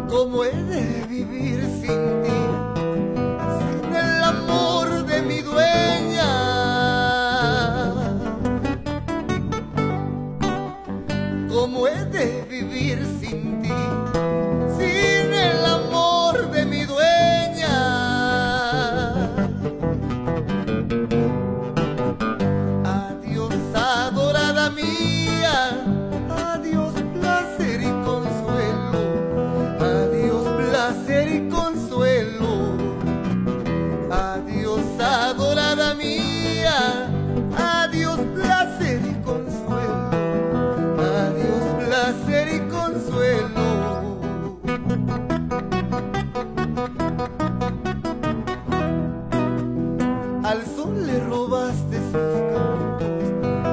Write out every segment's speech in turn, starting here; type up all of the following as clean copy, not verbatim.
¿Cómo he de vivir sin ti, sin el amor de mi dueña? ¿Cómo he de vivir sin ti, sin el amor de mi dueña? Adiós, adorada mía, adiós, placer y consuelo. Adiós, placer y consuelo. Adiós, adorada mía. Adiós, placer y consuelo. Adiós, placer y consuelo. Al sol le robaste sus campos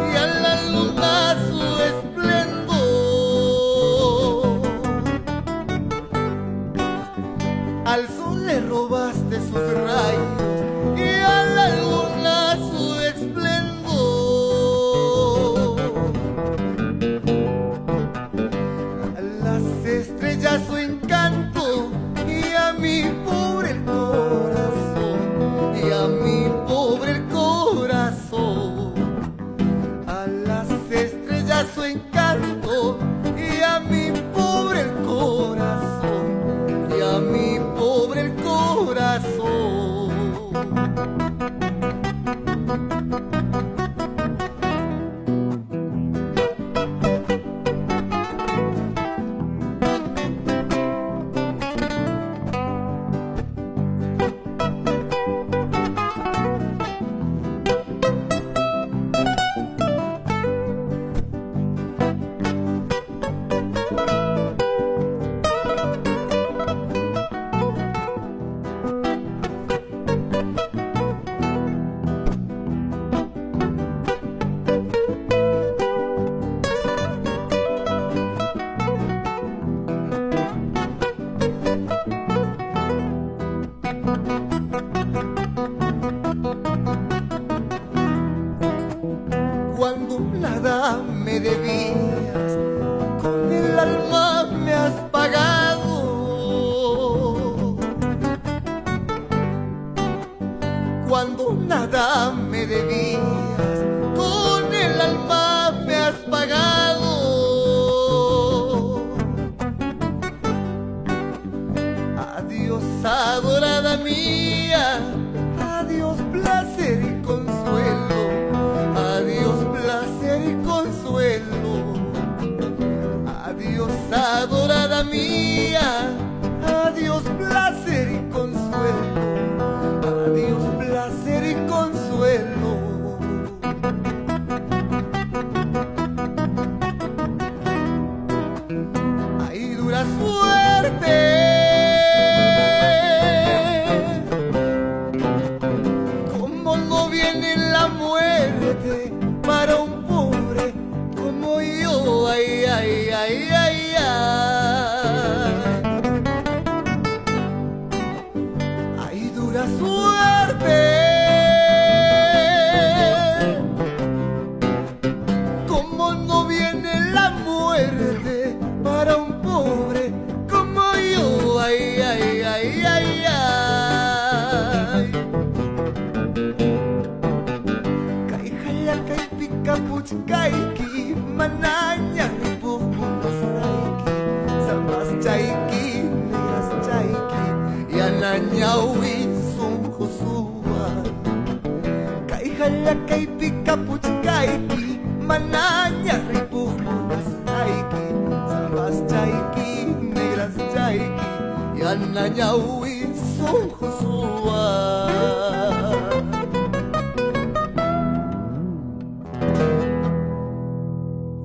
y a la luna su esplendor. Al sol le robaste sus rayos y a la luna su esplendor. A las estrellas su encanto y a mi pobre el corazón, y a mi pobre el corazón. A las estrellas su encanto y a mi pobre el corazón, y a mi pobre el corazón. Cuando nada me debías, con el alma me has pagado. Cuando nada me debías, con el alma me has pagado. Adiós, adorada mía, adiós, placer y consuelo. Adiós, placer y consuelo. Adiós, adorada mía, adiós, placer y consuelo. Adiós, placer y consuelo. Ay, dura suerte, como no viene la muerte para un pobre como yo. Ay, ay, ay, ay, ay. Ay, dura suerte, como no viene la muerte para un pobre como yo. Ay, ay, ay, ay, ay. Kay halakay pikapuch kayki mananya ripuhas raiki samas chaiki niras chaiki yananyawi sungkusua. Kay halakay pikapuch kayki mananya ripuhas raiki samas chaiki niras chaiki yananyawi sungkusua.